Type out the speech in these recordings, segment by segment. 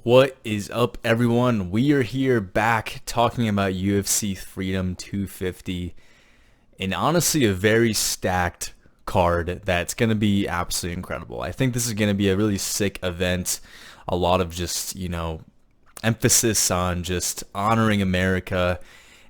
What is up, everyone? We are here back talking about UFC Freedom 250, and honestly a very stacked card that's going to be absolutely incredible. I think this is going to be a really sick event. A lot of just, emphasis on just honoring America,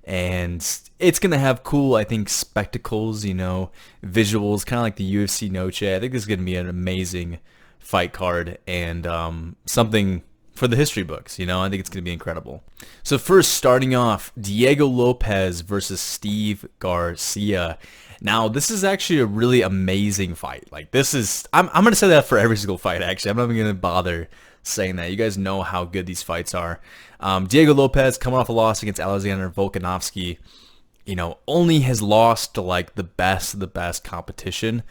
and it's going to have cool, I think, spectacles, visuals, kind of like the UFC Noche. I think this is going to be an amazing fight card and something for the history books. I think it's going to be incredible. So first, starting off, Diego Lopez versus Steve Garcia. Now, this is actually a really amazing fight. I'm going to say that for every single fight, actually. I'm not even going to bother saying that. You guys know how good these fights are. Diego Lopez, coming off a loss against Alexander Volkanovski, only has lost to, the best of the best competition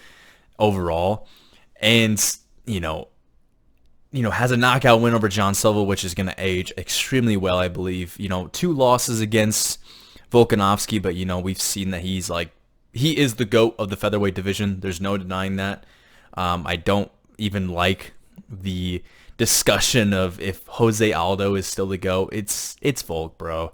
overall. And, has a knockout win over John Silva, which is going to age extremely well, I believe. Two losses against Volkanovski, but, we've seen that he is the GOAT of the featherweight division. There's no denying that. I don't even like the discussion of if Jose Aldo is still the GOAT. It's Volk, bro.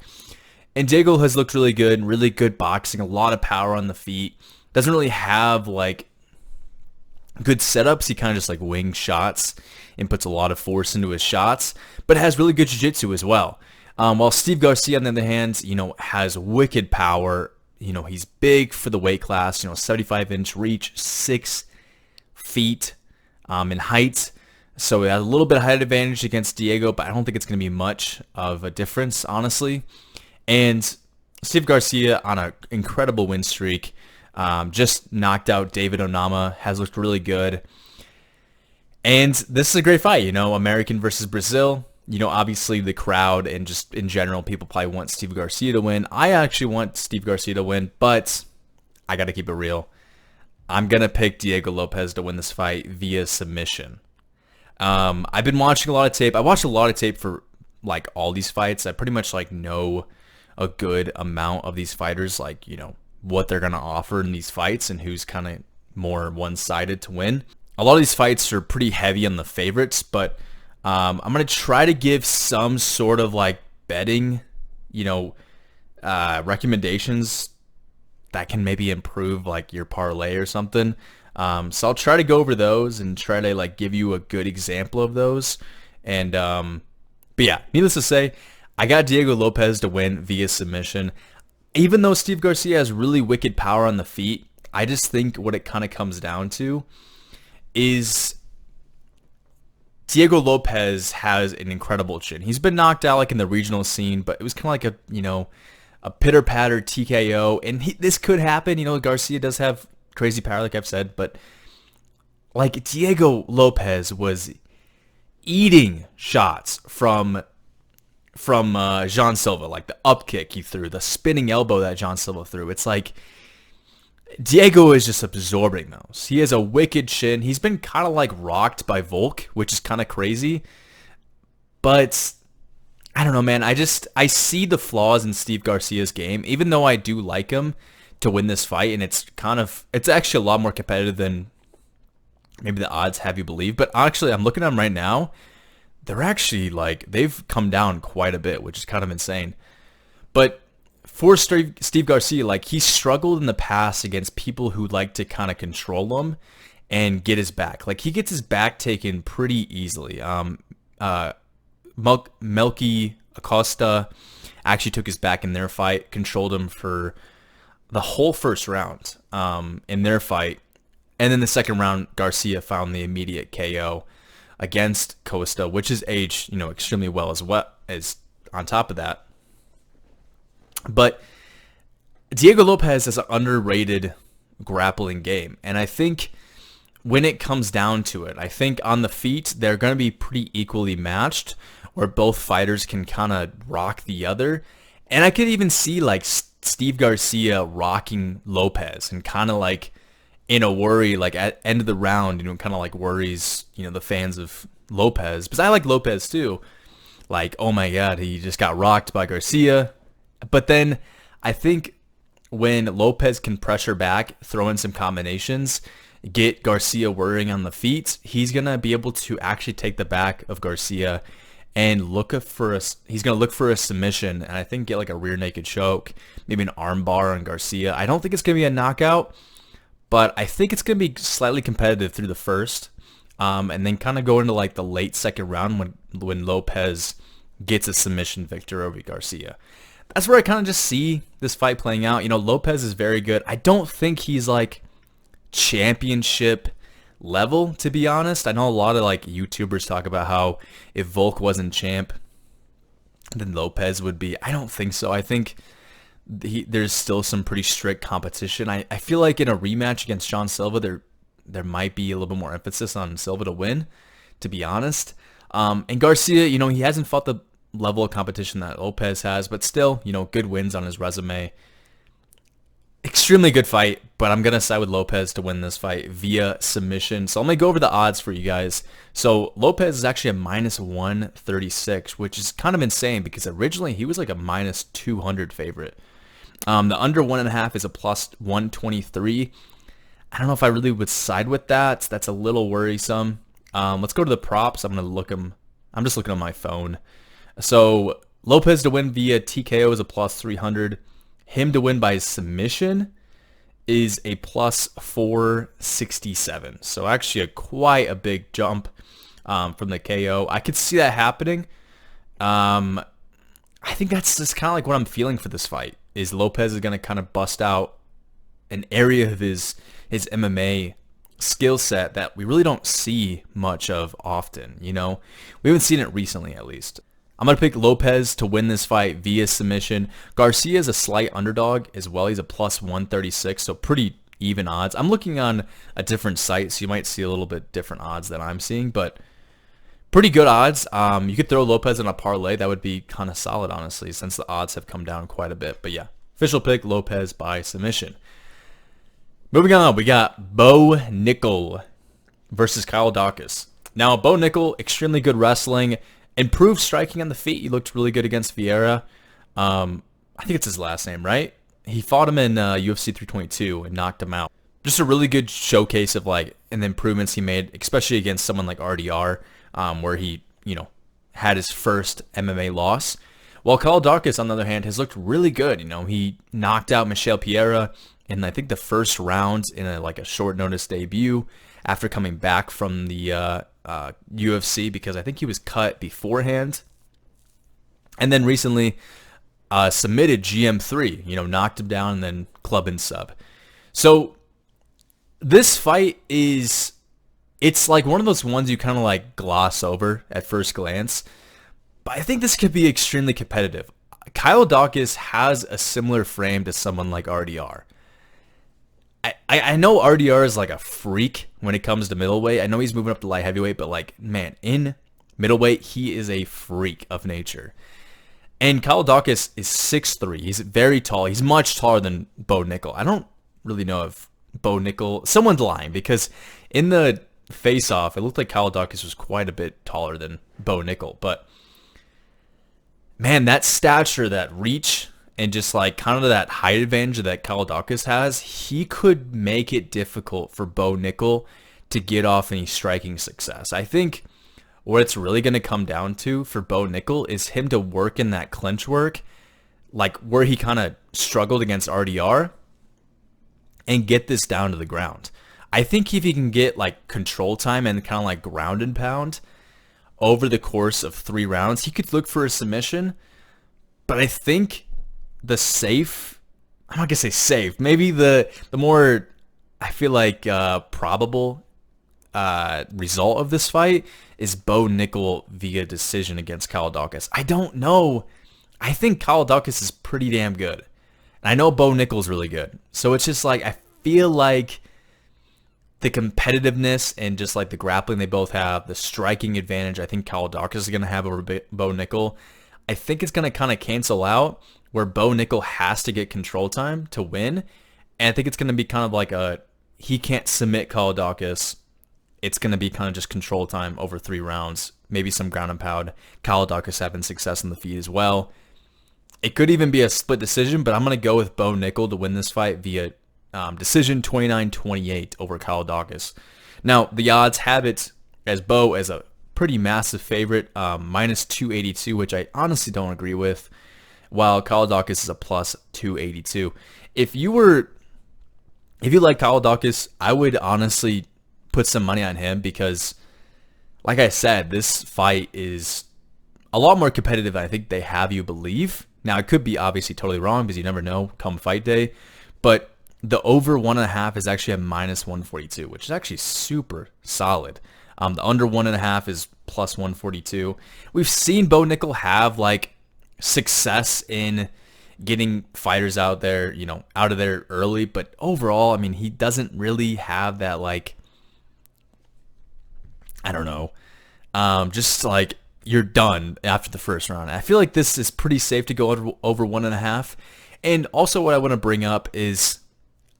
And Diego has looked really good boxing, a lot of power on the feet. Doesn't really have, good setups. He kind of just, wings shots and puts a lot of force into his shots, but has really good jiu-jitsu as well. While Steve Garcia, on the other hand, has wicked power. He's big for the weight class, 75-inch reach, 6 feet in height. So he has a little bit of height advantage against Diego, but I don't think it's going to be much of a difference, honestly. And Steve Garcia on an incredible win streak. Just knocked out David Onama, has looked really good. And this is a great fight, American versus Brazil. Obviously the crowd and just in general, people probably want Steve Garcia to win. I actually want Steve Garcia to win, but I got to keep it real. I'm going to pick Diego Lopez to win this fight via submission. I've been watching a lot of tape. I watched a lot of tape for all these fights. I pretty much know a good amount of these fighters, what they're going to offer in these fights and who's kind of more one-sided to win. A lot of these fights are pretty heavy on the favorites, but I'm going to try to give some sort of betting, recommendations that can maybe improve your parlay or something. So I'll try to go over those and try to give you a good example of those. And but yeah, needless to say, I got Diego Lopez to win via submission. Even though Steve Garcia has really wicked power on the feet, I just think what it kind of comes down to is Diego Lopez has an incredible chin. He's been knocked out in the regional scene, but it was kind of a pitter-patter TKO. And this could happen. Garcia does have crazy power, like I've said, but Diego Lopez was eating shots from John Silva, the up kick he threw, the spinning elbow that John Silva threw. It's Diego is just absorbing those. He has a wicked chin. He's been kind of rocked by Volk, which is kind of crazy. But I don't know, man. I see the flaws in Steve Garcia's game, even though I do like him to win this fight, and it's actually a lot more competitive than maybe the odds have you believe. But actually, I'm looking at them right now. They're actually they've come down quite a bit, which is kind of insane. But for Steve Garcia, he struggled in the past against people who like to kind of control him and get his back. He gets his back taken pretty easily. Melky Acosta actually took his back in their fight, controlled him for the whole first round in their fight. And then the second round, Garcia found the immediate KO against Costa, which is aged, extremely well as on top of that. But Diego Lopez has an underrated grappling game. And I think when it comes down to it, I think on the feet, they're going to be pretty equally matched, where both fighters can kind of rock the other. And I could even see Steve Garcia rocking Lopez and kind of in a worry, at end of the round, kind of worries, the fans of Lopez. Because I like Lopez too. Oh my God, he just got rocked by Garcia. But then I think when Lopez can pressure back, throw in some combinations, get Garcia worrying on the feet, he's going to be able to actually take the back of Garcia and he's going to look for a submission, and I think get like a rear naked choke, maybe an arm bar on Garcia. I don't think it's going to be a knockout, but I think it's going to be slightly competitive through the first, and then kind of go into like the late second round when Lopez gets a submission victory over Garcia. That's where I kind of just see this fight playing out. You know, Lopez is very good. I don't think he's like championship level, to be honest. I know a lot of like YouTubers talk about how if Volk wasn't champ, then Lopez would be. I don't think so. I think there's still some pretty strict competition. I feel like in a rematch against Sean Silva, there might be a little bit more emphasis on Silva to win, to be honest. And Garcia, you know, he hasn't fought the level of competition that Lopez has, but still, you know, good wins on his resume. Extremely good fight, but I'm going to side with Lopez to win this fight via submission. So I'm going to go over the odds for you guys. So Lopez is actually a minus 136, which is kind of insane because originally he was like a minus 200 favorite. The under 1.5 is a plus 123. I don't know if I really would side with that. That's a little worrisome. Let's go to the props. I'm going to look them. I'm just looking on my phone. So Lopez to win via TKO is a plus 300. Him to win by submission is a plus 467. So actually quite a big jump from the KO. I could see that happening. I think that's just kind of like what I'm feeling for this fight, is Lopez is going to kind of bust out an area of his MMA skill set that we really don't see much of often. You know, we haven't seen it recently, at least. I'm going to pick Lopez to win this fight via submission. Garcia is a slight underdog as well. He's a plus 136, so pretty even odds. I'm looking on a different site, so you might see a little bit different odds than I'm seeing, but pretty good odds. You could throw Lopez in a parlay. That would be kind of solid, honestly, since the odds have come down quite a bit. But yeah, official pick, Lopez by submission. Moving on, we got Bo Nickel versus Kyle Daukaus. Now, Bo Nickel, extremely good wrestling. Improved striking on the feet. He looked really good against Vieira. I think it's his last name, right? He fought him in UFC 322 and knocked him out. Just a really good showcase of like and the improvements he made, especially against someone like RDR, where he, you know, had his first MMA loss. While Kyle Daukaus, on the other hand, has looked really good. You know, he knocked out Michel Pereira in I think the first round in a short notice debut after coming back from the UFC, because I think he was cut beforehand, and then recently submitted GM3, you know, knocked him down and then club and sub. So this fight it's like one of those ones you kind of like gloss over at first glance, but I think this could be extremely competitive. Kyle Daukaus has a similar frame to someone like RDR. I know RDR is like a freak when it comes to middleweight. I know he's moving up to light heavyweight, but like, man, in middleweight, he is a freak of nature. And Kyle Daukaus is 6'3". He's very tall. He's much taller than Bo Nickel. I don't really know if Bo Nickel... Someone's lying, because in the face-off, it looked like Kyle Daukaus was quite a bit taller than Bo Nickel. But, man, that stature, that reach... and just like kind of that height advantage that Kyle Daukaus has, he could make it difficult for Bo Nickel to get off any striking success. I think what it's really going to come down to for Bo Nickel is him to work in that clinch work, like where he kind of struggled against RDR, and get this down to the ground. I think if he can get like control time and kind of like ground and pound over the course of 3 rounds, he could look for a submission. But I think the safe, I'm not gonna say safe, maybe the more, I feel like probable result of this fight is Bo Nickel via decision against Kyle Daukaus. I don't know. I think Kyle Daukaus is pretty damn good, and I know Bo Nickel's really good. So it's just like, I feel like the competitiveness and just like the grappling they both have, the striking advantage I think Kyle Daukaus is gonna have over Bo Nickel, I think it's gonna kind of cancel out, where Bo Nickel has to get control time to win. And I think it's going to be kind of like he can't submit Kyle Daukaus. It's going to be kind of just control time over 3 rounds, maybe some ground and pound. Kyle Daukaus having success in the feet as well. It could even be a split decision, but I'm going to go with Bo Nickel to win this fight via decision 29-28 over Kyle Daukaus. Now, the odds have it as Bo as a pretty massive favorite, minus 282, which I honestly don't agree with, while Kaladakis is a plus 282. If you like Kaladakis, I would honestly put some money on him because, like I said, this fight is a lot more competitive than I think they have you believe. Now, it could be obviously totally wrong because you never know come fight day, but the over 1.5 is actually a minus 142, which is actually super solid. The under 1.5 is plus 142. We've seen Bo Nickel have like success in getting fighters out there, out of there early, but overall, I mean, he doesn't really have that, like, I don't know, just like you're done after the first round. I feel like this is pretty safe to go over 1.5. And also what I want to bring up is,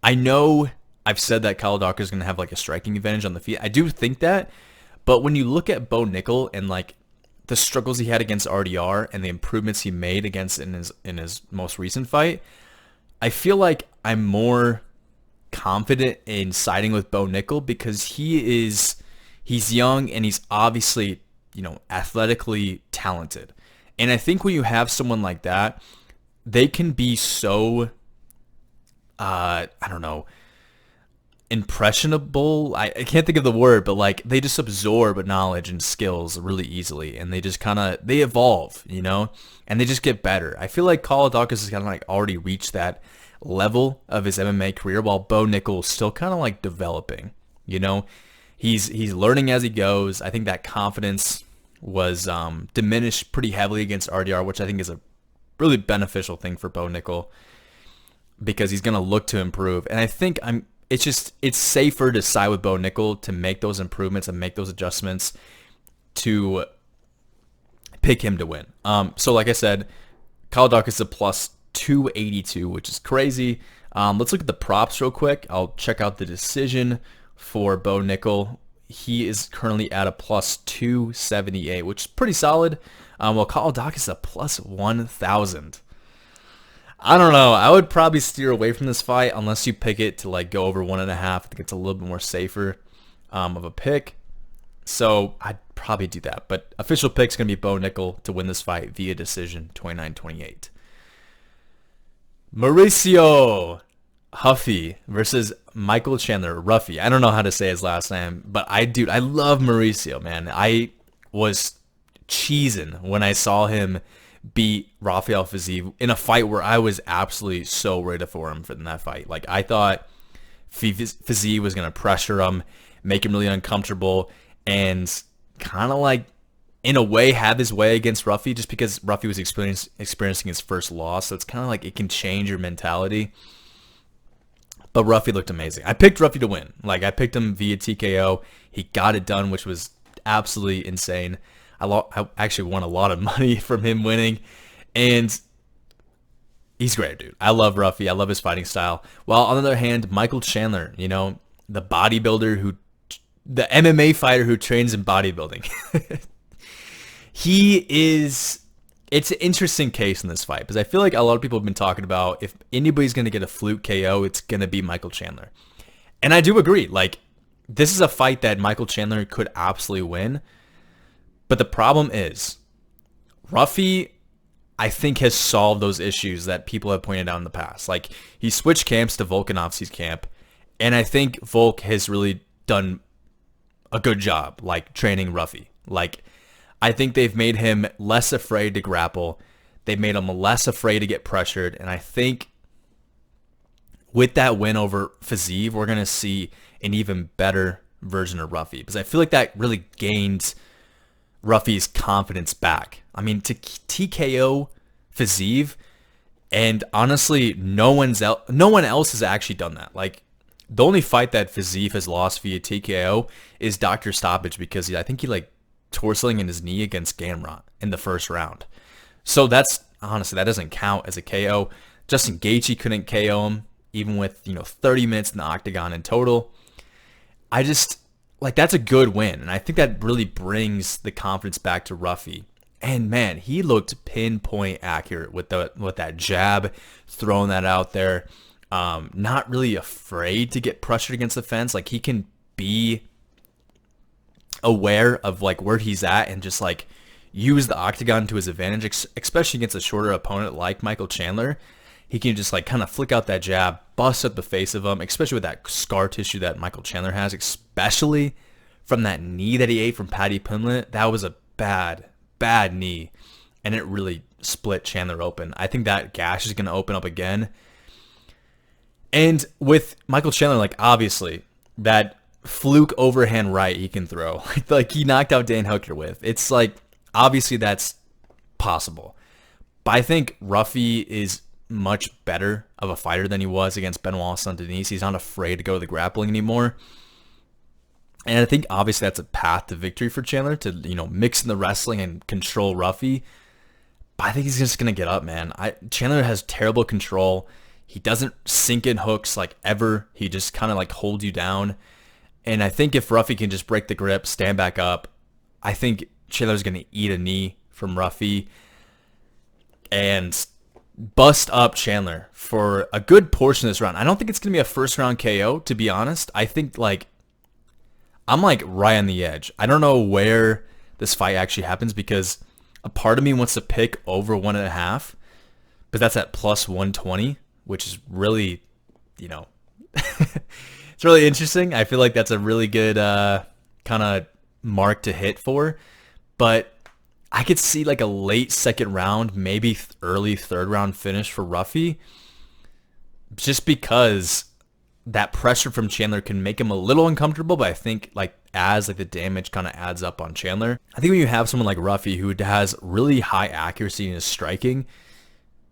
I know I've said that Kaladakis is going to have like a striking advantage on the feet. I do think that, but when you look at Bo Nickel and like the struggles he had against RDR and the improvements he made against in his most recent fight, I feel like I'm more confident in siding with Bo Nickel because he's young and he's obviously, athletically talented. And I think when you have someone like that, they can be so I don't know, impressionable. I can't think of the word, but like they just absorb knowledge and skills really easily, and they just they evolve, and they just get better. I feel like Kaladakis has kind of like already reached that level of his MMA career, while Bo Nickel is still kind of like developing. He's learning as he goes. I think that confidence was diminished pretty heavily against RDR, which I think is a really beneficial thing for Bo Nickel, because he's going to look to improve. And I think it's safer to side with Bo Nickel to make those improvements and make those adjustments to pick him to win. So like I said, Kaladakis is a plus 282, which is crazy. Let's look at the props real quick. I'll check out the decision for Bo Nickel. He is currently at a plus 278, which is pretty solid. While Kaladakis is a plus 1,000. I don't know. I would probably steer away from this fight unless you pick it to like go over 1.5. I think it's a little bit more safer of a pick. So I'd probably do that. But official pick's going to be Bo Nickel to win this fight via decision, 29-28. Mauricio Huffy versus Michael Chandler. Ruffy. I don't know how to say his last name, but I love Mauricio, man. I was cheesing when I saw him beat Rafael Fiziev in a fight where I was absolutely so ready for him in that fight. Like, I thought Fiziev was going to pressure him, make him really uncomfortable, and kind of like, in a way, have his way against Ruffy, just because Ruffy was experiencing his first loss. So it's kind of like it can change your mentality. But Ruffy looked amazing. I picked Ruffy to win. Like, I picked him via TKO. He got it done, which was absolutely insane. I actually won a lot of money from him winning, and he's great, dude. I love Ruffy. I love his fighting style. While on the other hand, Michael Chandler, the bodybuilder the MMA fighter who trains in bodybuilding, it's an interesting case in this fight because I feel like a lot of people have been talking about if anybody's going to get a fluke KO, it's going to be Michael Chandler. And I do agree. Like, this is a fight that Michael Chandler could absolutely win. But the problem is, Ruffy, I think, has solved those issues that people have pointed out in the past. Like, he switched camps to Volkanovski's camp, and I think Volk has really done a good job, like, training Ruffy. Like, I think they've made him less afraid to grapple. They've made him less afraid to get pressured, and I think with that win over Fiziev, we're going to see an even better version of Ruffy, because I feel like that really gained Ruffy's confidence back. I mean, to TKO Fiziev, and honestly, no one else has actually done that. Like, the only fight that Fiziev has lost via TKO is Dr. Stoppage, because I think he like tore something in his knee against Gamrot in the first round. So that's honestly, that doesn't count as a KO. Justin Gaethje couldn't KO him, even with 30 minutes in the octagon in total. I just, like, that's a good win, and I think that really brings the confidence back to Ruffy. And man, he looked pinpoint accurate with that jab, throwing that out there. Not really afraid to get pressured against the fence. Like, he can be aware of like where he's at and just like use the octagon to his advantage, especially against a shorter opponent like Michael Chandler, he can just like kind of flick out that jab, bust up the face of him, especially with that scar tissue that Michael Chandler has, especially from that knee that he ate from Paddy Pimblett. That was a bad, bad knee, and it really split Chandler open. I think that gash is going to open up again. And with Michael Chandler, like obviously that fluke overhand right he can throw, like he knocked out Dan Hooker with. It's like obviously that's possible. But I think Ruffy is much better of a fighter than he was against Benoit Saint-Denis. He's not afraid to go to the grappling anymore. And I think obviously that's a path to victory for Chandler, to, you know, mix in the wrestling and control Ruffy. But I think he's just going to get up, man. Chandler has terrible control. He doesn't sink in hooks like ever. He just kind of like holds you down. And I think if Ruffy can just break the grip, stand back up, I think Chandler's going to eat a knee from Ruffy and bust up Chandler for a good portion of this round. I don't think it's going to be a first round KO, to be honest. I think like I'm like right on the edge. I don't know where this fight actually happens because a part of me wants to pick over 1.5, but that's at plus 120, which is really, you know, it's really interesting. I feel like that's a really good kind of mark to hit for, but I could see like a late second round, maybe early third round finish for Ruffy, just because that pressure from Chandler can make him a little uncomfortable. But I think like as like the damage kind of adds up on Chandler, I think when you have someone like Ruffy who has really high accuracy in his striking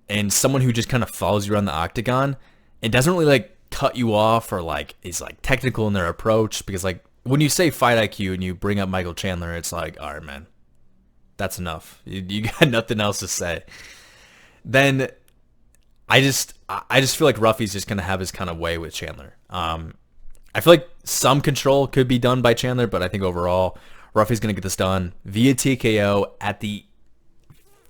and someone who just kind of follows you around the octagon and doesn't really like cut you off or like is like technical in their approach, because like when you say fight IQ and you bring up Michael Chandler, it's like, all right, man, that's enough. You got nothing else to say. Then I just feel like Ruffy's just gonna have his kind of way with Chandler. I feel like some control could be done by Chandler, but I think overall Ruffy's gonna get this done via TKO at the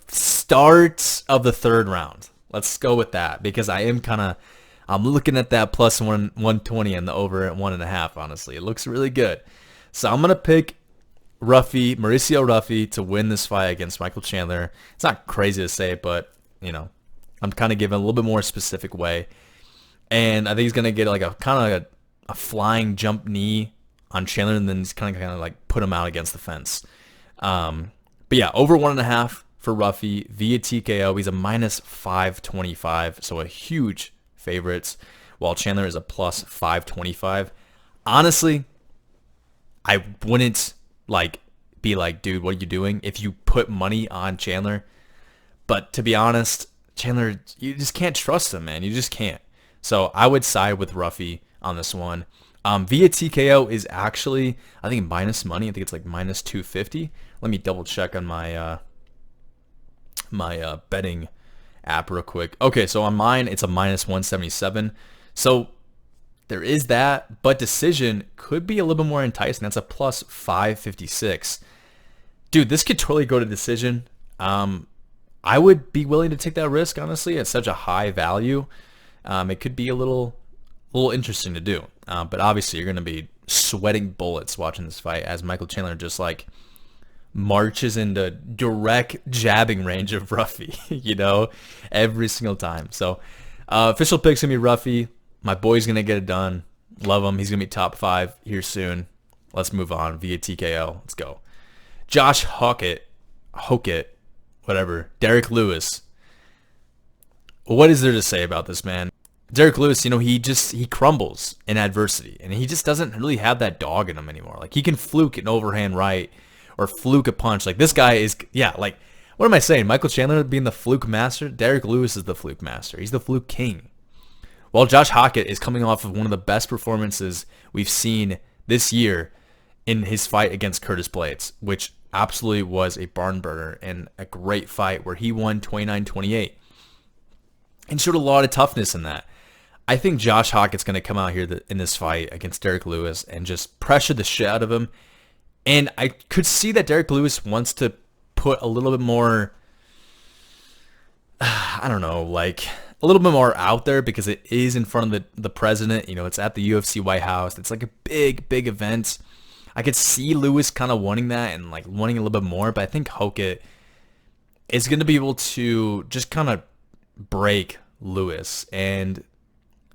start of the third round. Let's go with that, because I'm looking at that plus 120 and the over at 1.5. Honestly, it looks really good. So I'm gonna pick Mauricio Ruffy to win this fight against Michael Chandler. It's not crazy to say, but you know, I'm kind of giving a little bit more specific way. And I think he's gonna get like a kind of a flying jump knee on Chandler, and then he's kind of like put him out against the fence. But yeah, over 1.5 for Ruffy via TKO. He's a minus 525, so a huge favorite, while Chandler is a plus 525. Honestly, I wouldn't like be like, dude, what are you doing if you put money on Chandler? But to be honest, Chandler, you just can't trust him, man. You just can't. So I would side with Ruffy on this one. Via TKO is actually, I think, minus money. I think it's like minus 250. Let me double check on my betting app real quick. Okay, so on mine, it's a minus 177. So there is that, but decision could be a little bit more enticing. That's a plus 556. Dude, this could totally go to decision. I would be willing to take that risk, honestly. It's such a high value. It could be a little interesting to do. But obviously, you're going to be sweating bullets watching this fight as Michael Chandler just like marches into direct jabbing range of Ruffy, you know, every single time. So official pick's going to be Ruffy. My boy's going to get it done. Love him. He's going to be top 5 here soon. Let's move on via TKO. Let's go. Josh Hokett, whatever. Derek Lewis. What is there to say about this man? Derek Lewis, you know, he crumbles in adversity, and he just doesn't really have that dog in him anymore. Like, he can fluke an overhand right or fluke a punch. Like, this guy is, yeah, like, what am I saying? Michael Chandler being the fluke master? Derek Lewis is the fluke master. He's the fluke king. While Josh Hokett is coming off of one of the best performances we've seen this year in his fight against Curtis Blades, which absolutely was a barn burner and a great fight where he won 29-28 and showed a lot of toughness in that. I think Josh Hockett's going to come out here in this fight against Derek Lewis and just pressure the shit out of him. And I could see that Derek Lewis wants to put a little bit more, I don't know, like a little bit more out there, because it is in front of the president. You know, it's at the UFC White House. It's like a big, big event. I could see Lewis kind of wanting that and like wanting a little bit more, but I think Hokit is going to be able to just kind of break Lewis and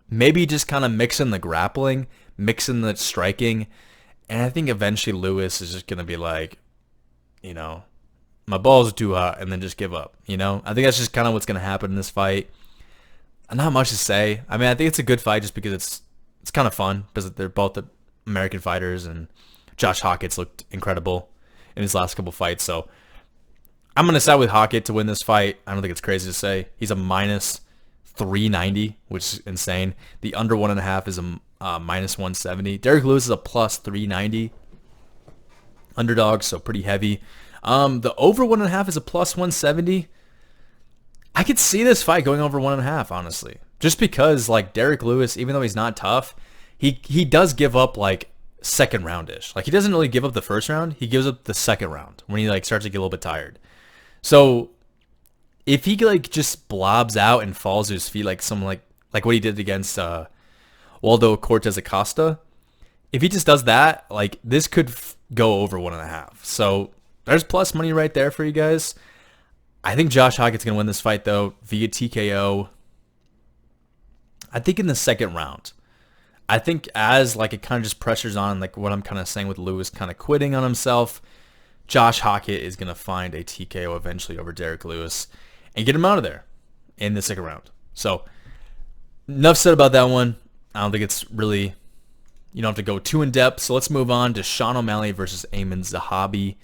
maybe just kind of mix in the grappling, mix in the striking, and I think eventually Lewis is just going to be like, you know, my balls are too hot, and then just give up, you know? I think that's just kind of what's going to happen in this fight. Not much to say. I mean, I think it's a good fight just because it's kind of fun because they're both the American fighters, and Josh Hawkins looked incredible in his last couple fights, so I'm going to side with Hawkins to win this fight. I don't think it's crazy to say. He's a minus 390, which is insane. The under 1.5 is a minus 170. Derek Lewis is a plus 390 underdog, so pretty heavy. The over 1.5 is a plus 170. I could see this fight going over 1.5, honestly, just because like Derek Lewis, even though he's not tough, he does give up like second roundish. Like he doesn't really give up the first round. He gives up the second round when he like starts to get a little bit tired. So if he like just blobs out and falls to his feet like some like what he did against Waldo Cortez Acosta, if he just does that, like this could go over 1.5. So there's plus money right there for you guys. I think Josh Hawkins is going to win this fight though via TKO. I think in the second round. I think as like it kind of just pressures on, like what I'm kind of saying with Lewis kind of quitting on himself, Josh Hawkins is going to find a TKO eventually over Derek Lewis and get him out of there in the second round. So enough said about that one. I don't think it's really, you don't have to go too in depth. So let's move on to Sean O'Malley versus Amin Zahabo.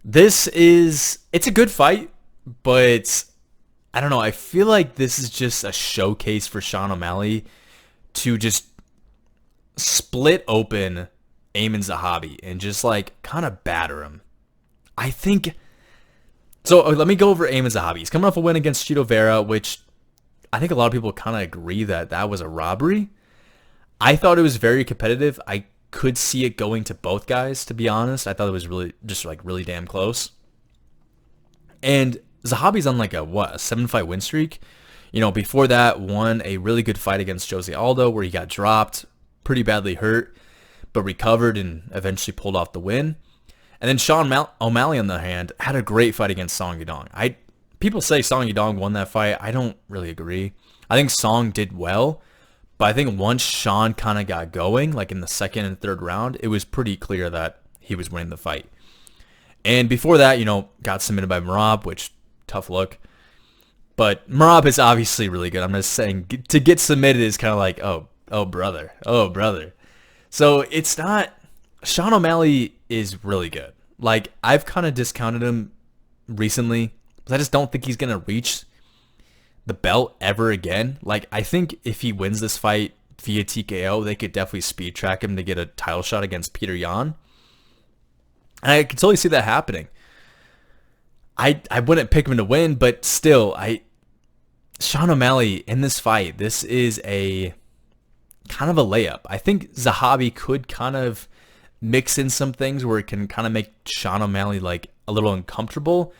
It's a good fight, but I don't know. I feel like this is just a showcase for Sean O'Malley to just split open Amin Zahabi and just like kind of batter him. I think so. Let me go over Amin Zahabi. He's coming off a win against Chito Vera, which I think a lot of people kind of agree that was a robbery. I thought it was very competitive. I could see it going to both guys, to be honest. I thought it was really just like really damn close. And Zahabi's on like a 7-fight win streak. You know, before that, won a really good fight against Jose Aldo where he got dropped, pretty badly hurt, but recovered and eventually pulled off the win. And then Sean O'Malley, on the other hand, had a great fight against Song Yadong. People say Song Yadong won that fight. I don't really agree. I think Song did well, but I think once Sean kind of got going, like in the second and third round, it was pretty clear that he was winning the fight. And before that, you know, got submitted by Merab, which, tough look. But Merab is obviously really good. I'm just saying, to get submitted is kind of like, oh, brother. So it's not, Sean O'Malley is really good. Like, I've kind of discounted him recently, because I just don't think he's going to reach the belt ever again. Like, I think if he wins this fight via TKO, they could definitely speed track him to get a title shot against Peter Yan. And I can totally see that happening. I wouldn't pick him to win, but still, Sean O'Malley in this fight, this is a kind of a layup. I think Zahabi could kind of mix in some things where it can kind of make Sean O'Malley like a little uncomfortable.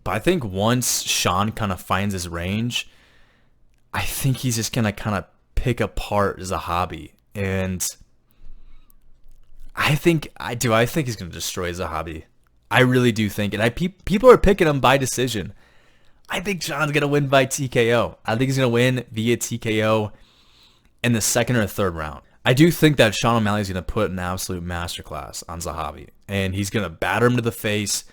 But I think once Sean kind of finds his range, I think he's just going to kind of pick apart Zahabi. And I think he's going to destroy Zahabi. I really do think. And people are picking him by decision. I think Sean's going to win by TKO. I think he's going to win via TKO in the second or third round. I do think that Sean O'Malley is going to put an absolute masterclass on Zahabi. And he's going to batter him to the face.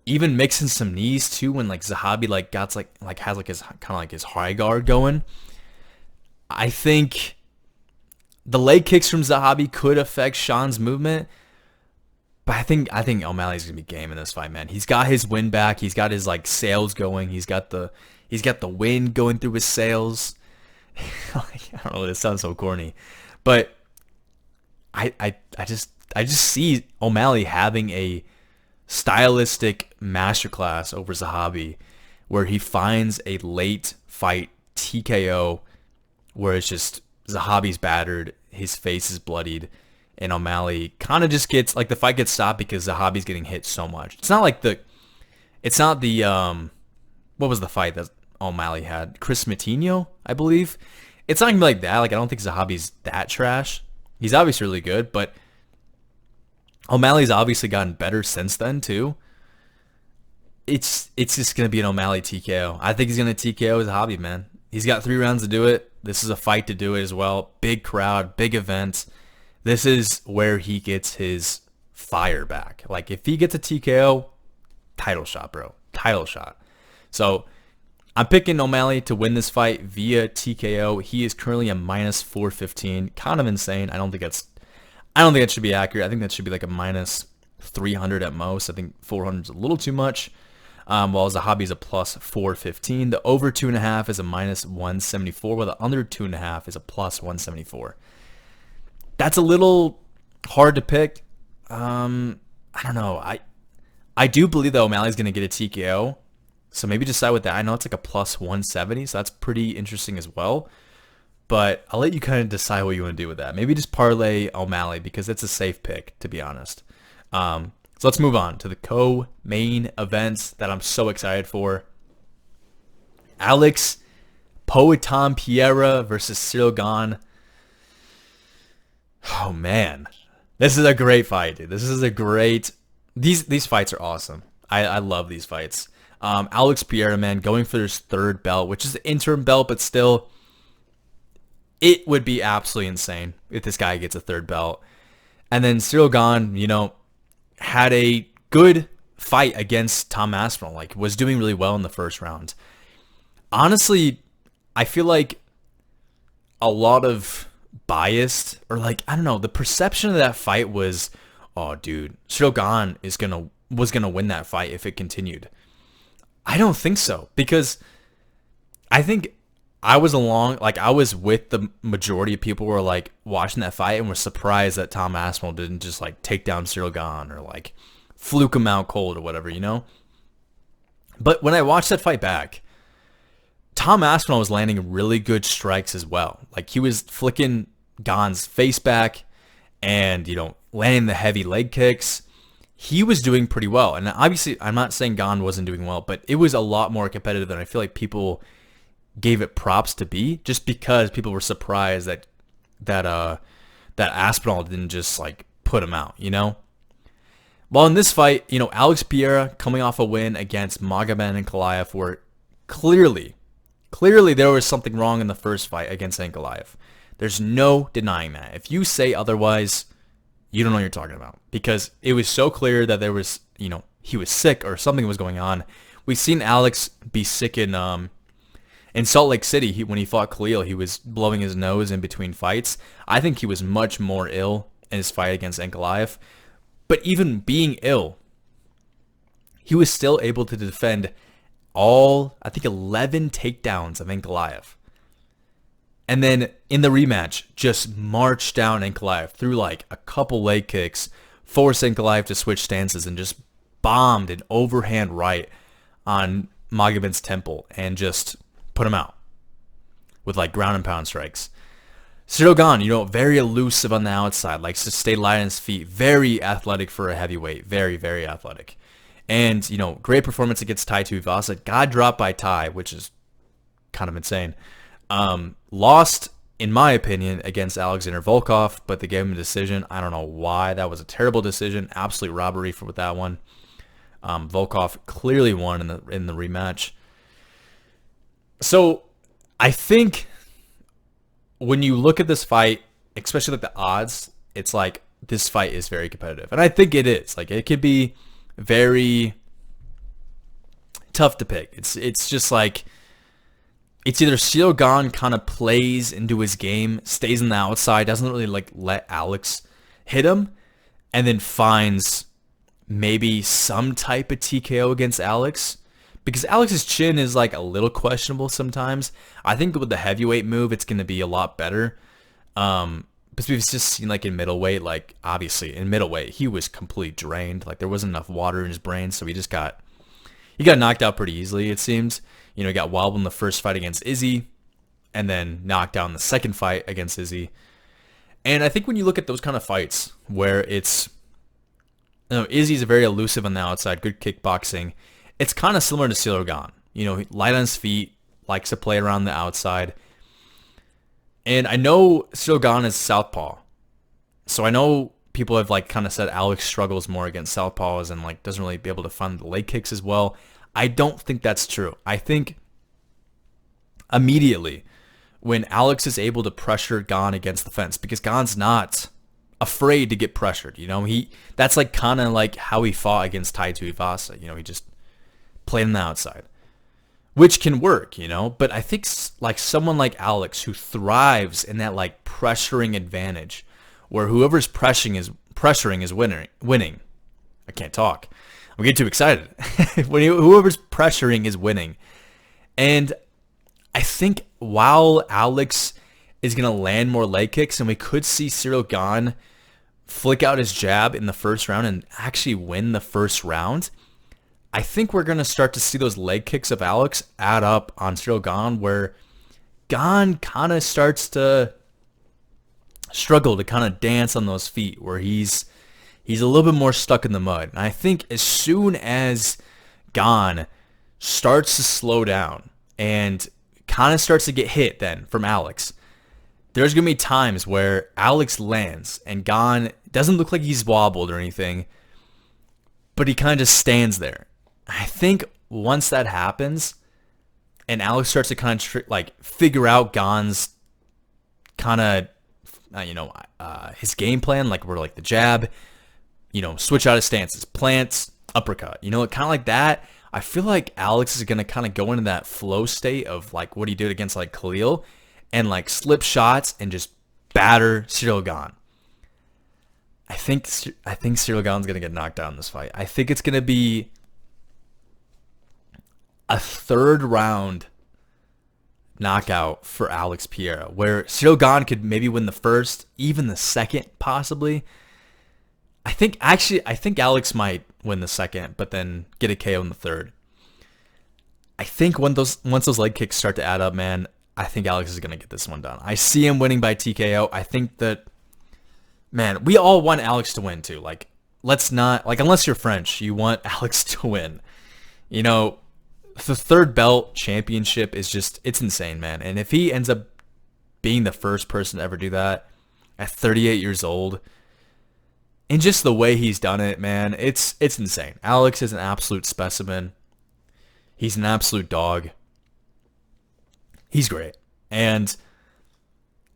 Even mixing some knees too, when like Zahabi like has like his kind of like his high guard going. I think the leg kicks from Zahabi could affect Sean's movement, but I think O'Malley's gonna be game in this fight, man. He's got his win back. He's got his like sails going. He's got the wind going through his sails. I don't know. This sounds so corny, but I just see O'Malley having a stylistic masterclass over Zahabi, where he finds a late fight TKO where it's just Zahabi's battered, his face is bloodied, and O'Malley kind of just gets like the fight gets stopped because Zahabi's getting hit so much. It's not the what was the fight that O'Malley had? Chris Matinho, I believe. It's not even like that. Like I don't think Zahabi's that trash. He's obviously really good, but O'Malley's obviously gotten better since then too. It's just gonna be an O'Malley TKO. I think he's gonna TKO his hobby, man. He's got 3 rounds to do it. This is a fight to do it as well. Big crowd, big event. This is where he gets his fire back. Like if he gets a TKO, title shot, bro. Title shot. So I'm picking O'Malley to win this fight via TKO. He is currently a minus 415. Kind of insane. I don't think that should be accurate. I think that should be like a minus 300 at most. I think 400 is a little too much. While the hobby is a plus 415. The over 2.5 is a minus 174, while the under 2.5 is a plus 174. That's a little hard to pick. I don't know. I do believe that O'Malley's going to get a TKO, so maybe decide with that. I know it's like a plus 170, so that's pretty interesting as well. But I'll let you kind of decide what you want to do with that. Maybe just parlay O'Malley because it's a safe pick, to be honest. So let's move on to the co-main events that I'm so excited for. Alex Poatan-Pereira versus Ciryl Gane. Oh man, this is a great fight, dude. This is a great. These fights are awesome. I love these fights. Alex Pereira, man, going for his 3rd belt, which is the interim belt, but still, it would be absolutely insane if this guy gets a 3rd belt. And then Ciryl Gane, had a good fight against Tom Aspinall, like was doing really well in the 1st round. Honestly, I feel like a lot of biased, or like, I don't know, the perception of that fight was, oh dude, Ciryl Gane was gonna win that fight if it continued. I don't think so, because I think I was with the majority of people who were like watching that fight and were surprised that Tom Aspinall didn't just like take down Ciryl Gane or like fluke him out cold or whatever, But when I watched that fight back, Tom Aspinall was landing really good strikes as well. Like he was flicking Gane's face back and, landing the heavy leg kicks. He was doing pretty well. And obviously I'm not saying Gane wasn't doing well, but it was a lot more competitive than I feel like people gave it props to be, just because people were surprised that Aspinall didn't just like put him out, While in this fight, Alex Pereira coming off a win against Magomed Ankalaev, where clearly there was something wrong in the first fight against Ankalaev. There's no denying that. If you say otherwise, you don't know what you're talking about, because it was so clear that there was, he was sick or something was going on. We've seen Alex be sick in Salt Lake City. When he fought Khalil, he was blowing his nose in between fights. I think he was much more ill in his fight against Ankalaev. But even being ill, he was still able to defend all, I think, 11 takedowns of Ankalaev. And then in the rematch, just marched down Ankalaev through like a couple leg kicks, forced Ankalaev to switch stances, and just bombed an overhand right on Magomed's temple and just put him out with like ground and pound strikes. Ciryl Gane, very elusive on the outside, likes to stay light on his feet, very athletic for a heavyweight, very, very athletic. And, great performance against Tai Tuivasa. Got dropped by Tai, which is kind of insane. Lost, in my opinion, against Alexander Volkov, but they gave him a decision. I don't know why. That was a terrible decision. Absolute robbery with that one. Volkov clearly won in the rematch. So I think when you look at this fight, especially like the odds, it's like this fight is very competitive. And I think it is. Like it could be very tough to pick. It's just like it's either Ciryl Gane kind of plays into his game, stays on the outside, doesn't really like let Alex hit him, and then finds maybe some type of TKO against Alex. Because Alex's chin is like a little questionable sometimes. I think with the heavyweight move, it's going to be a lot better. Because we've just seen like in middleweight, like obviously in middleweight, he was completely drained. Like there wasn't enough water in his brain, so he got knocked out pretty easily, it seems. He got wobbled in the first fight against Izzy, and then knocked out in the second fight against Izzy. And I think when you look at those kind of fights where it's, Izzy's very elusive on the outside, good kickboxing. It's kind of similar to Ciryl Gane. Light on his feet, likes to play around the outside. And I know Ciryl Gane is southpaw, So I know people have like kind of said Alex struggles more against southpaws and like doesn't really be able to find the leg kicks as well. I don't think that's true. I think immediately when Alex is able to pressure Gon against the fence, because Gon's not afraid to get pressured. That's like kind of like how he fought against Tai Tuivasa. He just played on the outside, which can work, But I think like someone like Alex who thrives in that like pressuring advantage, where whoever's pressuring is winning. I can't talk. I'm getting too excited. Whoever's pressuring is winning. And I think while Alex is going to land more leg kicks, and we could see Ciryl Gane flick out his jab in the first round and actually win the first round, I think we're going to start to see those leg kicks of Alex add up on Ciryl Gane, where Gane kind of starts to struggle to kind of dance on those feet, where he's a little bit more stuck in the mud. And I think as soon as Gane starts to slow down and kind of starts to get hit then from Alex, there's going to be times where Alex lands and Gane doesn't look like he's wobbled or anything, but he kind of just stands there. I think once that happens and Alex starts to kind of figure out Gane's kind of his game plan, like we're like the jab, switch out his stances, plants, uppercut, kind of like that. I feel like Alex is going to kind of go into that flow state of like what he did against like Khalil and like slip shots and just batter Ciryl Gane. I think Ciryl Gane's going to get knocked out in this fight. I think it's going to be a third round knockout for Alex Pereira, where Ciryl Gane could maybe win the first, even the second, possibly. I think Alex might win the second, but then get a KO in the third. I think once those leg kicks start to add up, man, I think Alex is going to get this one done. I see him winning by TKO. I think that, man, we all want Alex to win too. Like, let's not, like, unless you're French, you want Alex to win. The third belt championship is just, it's insane, man. And if he ends up being the first person to ever do that at 38 years old, and just the way he's done it, man, it's insane. Alex is an absolute specimen. He's an absolute dog. He's great. And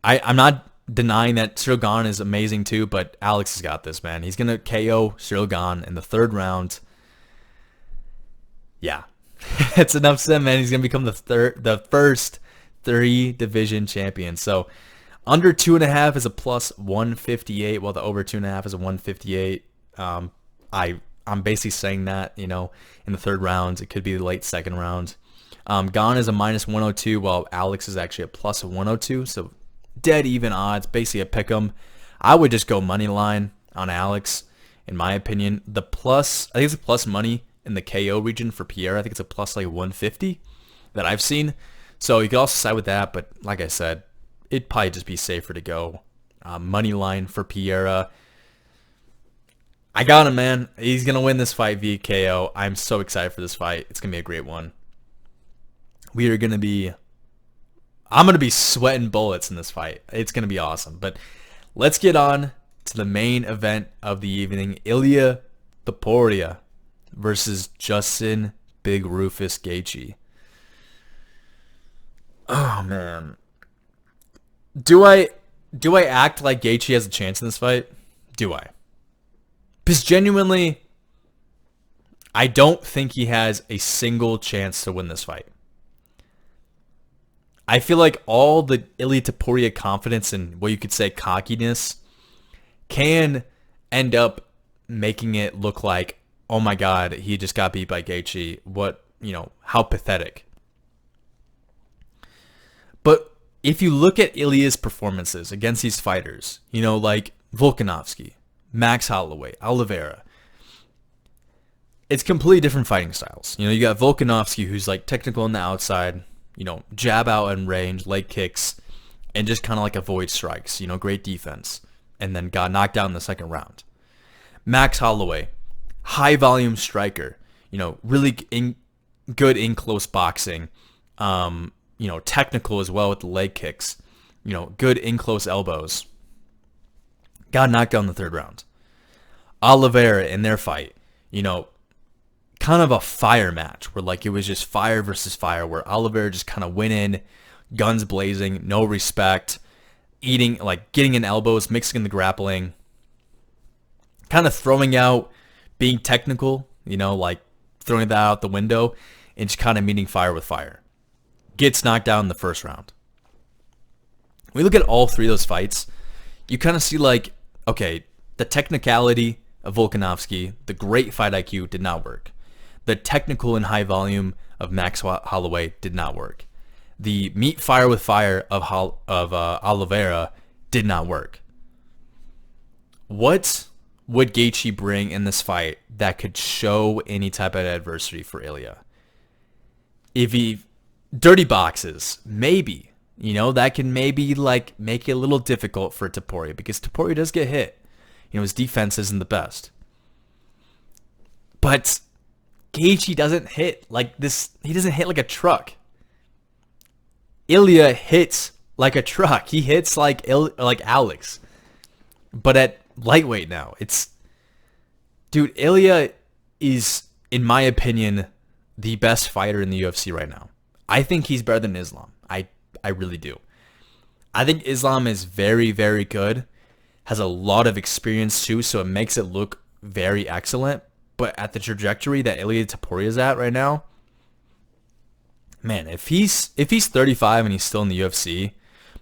I'm not denying that Ciryl Gane is amazing too, but Alex has got this, man. He's going to KO Ciryl Gane in the third round. Yeah. That's enough said, man. He's going to become the first 3 division champion. So under 2.5 is a plus 158, while the over 2.5 is a 158. I'm basically saying that, in the third round. It could be the late second round. Gane is a minus 102, while Alex is actually a plus 102. So dead even odds, basically a pick 'em. I would just go money line on Alex, in my opinion. I think it's a plus money in the KO region for Pierre. I think it's a plus like 150 that I've seen. So you could also side with that, but like I said, it'd probably just be safer to go money line for Pierre. I got him, man. He's going to win this fight via KO. I'm so excited for this fight. It's going to be a great one. I'm going to be sweating bullets in this fight. It's going to be awesome. But let's get on to the main event of the evening. Ilia versus Justin Big Rufus Gaethje. Oh man, do I act like Gaethje has a chance in this fight? Do I? Because genuinely, I don't think he has a single chance to win this fight. I feel like all the Ilia Topuria confidence and what you could say cockiness can end up making it look like, oh my God, he just got beat by Gaethje. How pathetic. But if you look at Ilia's performances against these fighters, like Volkanovski, Max Holloway, Oliveira, it's completely different fighting styles. You got Volkanovski, who's like technical on the outside, jab out and range, leg kicks, and just kind of like avoid strikes, great defense, and then got knocked out in the second round. Max Holloway, high volume striker, really good in close boxing, technical as well with the leg kicks, good in close elbows, got knocked out in the third round. Oliveira in their fight, kind of a fire match where like it was just fire versus fire, where Oliveira just kind of went in, guns blazing, no respect, getting in elbows, mixing the grappling, kind of throwing out, being technical, like throwing that out the window and just kind of meeting fire with fire. Gets knocked out in the first round. When we look at all three of those fights, you kind of see like, okay, the technicality of Volkanovski, the great fight IQ did not work. The technical and high volume of Max Holloway did not work. The meet fire with fire of Oliveira did not work. What would Gaethje bring in this fight that could show any type of adversity for Ilia? If he dirty boxes, maybe, that can maybe like make it a little difficult for Topuria, because Topuria does get hit. His defense isn't the best. But Gaethje doesn't hit like this. He doesn't hit like a truck. Ilia hits like a truck. He hits like Alex. But at lightweight now, dude, Ilia is, in my opinion, the best fighter in the UFC right now. I think he's better than Islam. I really do. I think Islam is very, very good. Has a lot of experience too, so it makes it look very excellent. But at the trajectory that Ilia Topuria is at right now, man, if he's 35 and he's still in the UFC,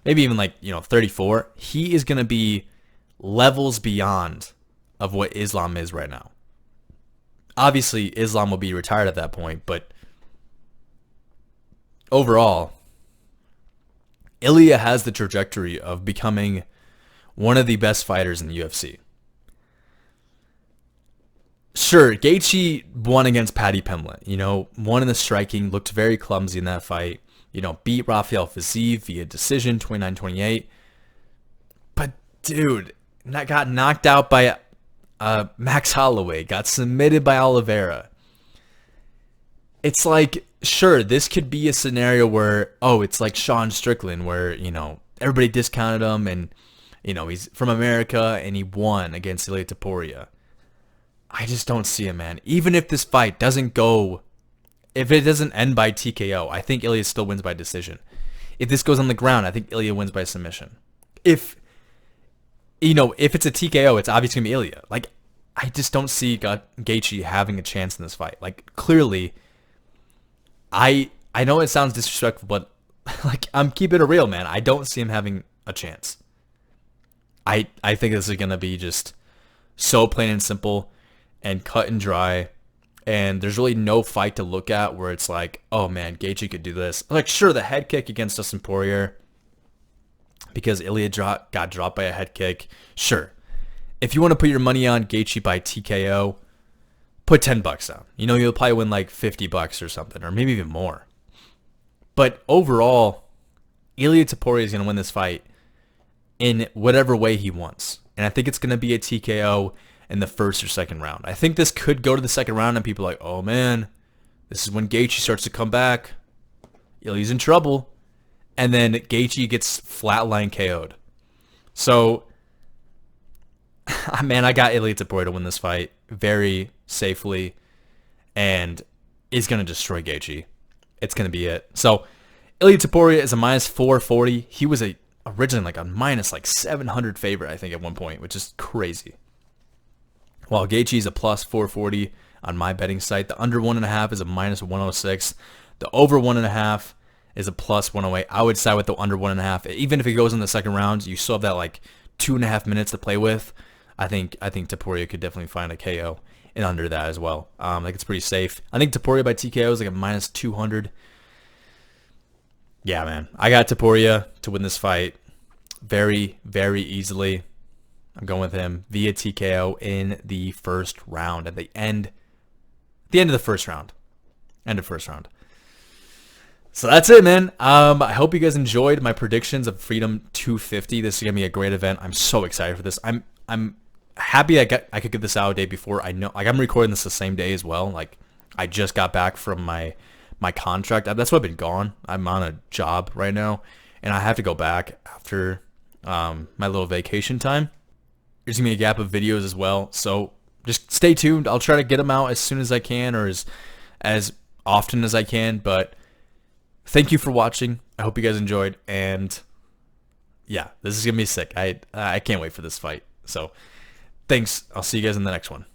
maybe even 34, he is gonna be levels beyond of what Islam is right now. Obviously, Islam will be retired at that point, but overall, Ilia has the trajectory of becoming one of the best fighters in the UFC. Sure, Gaethje won against Paddy Pimblett. Won in the striking, looked very clumsy in that fight. Beat Rafael Fiziev via decision, 29-28. But, dude, got knocked out by Max Holloway. Got submitted by Oliveira. It's like, sure, this could be a scenario where, it's like Sean Strickland, where, everybody discounted him and, he's from America and he won against Ilia Topuria. I just don't see him, man. Even if this fight doesn't go, if it doesn't end by TKO, I think Ilia still wins by decision. If this goes on the ground, I think Ilia wins by submission. If it's a TKO, it's obviously going to be Ilia. Like, I just don't see Gaethje having a chance in this fight. Like, clearly, I know it sounds disrespectful, but like, I'm keeping it real, man. I don't see him having a chance. I think this is going to be just so plain and simple and cut and dry, and there's really no fight to look at where it's like, oh man, Gaethje could do this. Like, sure, the head kick against Dustin Poirier, because Ilia got dropped by a head kick. Sure, if you want to put your money on Gaethje by TKO, put $10 down. You'll probably win like $50 or something, or maybe even more. But overall, Ilia Topuria is going to win this fight in whatever way he wants, and I think it's going to be a TKO in the first or second round. I think this could go to the second round and people are like, oh man, this is when Gaethje starts to come back. Ilia's in trouble. And then Gaethje gets flatline KO'd. So, man, I got Ilia Topuria to win this fight very safely and is going to destroy Gaethje. It's going to be it. So, Ilia Topuria is a minus 440. He was originally like a minus 700 favorite, I think, at one point, which is crazy. While Gaethje is a plus 440 on my betting site. The under 1.5 is a minus 106. The over 1.5 is a plus 108. I would side with the under 1.5. Even if it goes in the second round, you still have that 2.5 minutes to play with. I think Topuria could definitely find a KO and under that as well. I think it's pretty safe. I think Topuria by TKO is like a minus 200. Yeah, man. I got Topuria to win this fight very, very easily. I'm going with him via TKO in the first round at the end of the first round. End of first round. So that's it, man. I hope you guys enjoyed my predictions of Freedom 250. This is gonna be a great event. I'm so excited for this. I'm happy I could get this out a day before. I know, I'm recording this the same day as well. I just got back from my contract. That's why I've been gone. I'm on a job right now, and I have to go back after my little vacation time. There's gonna be a gap of videos as well, so just stay tuned. I'll try to get them out as soon as I can, or as often as I can. But thank you for watching. I hope you guys enjoyed, and yeah, this is gonna be sick. I can't wait for this fight. So thanks. I'll see you guys in the next one.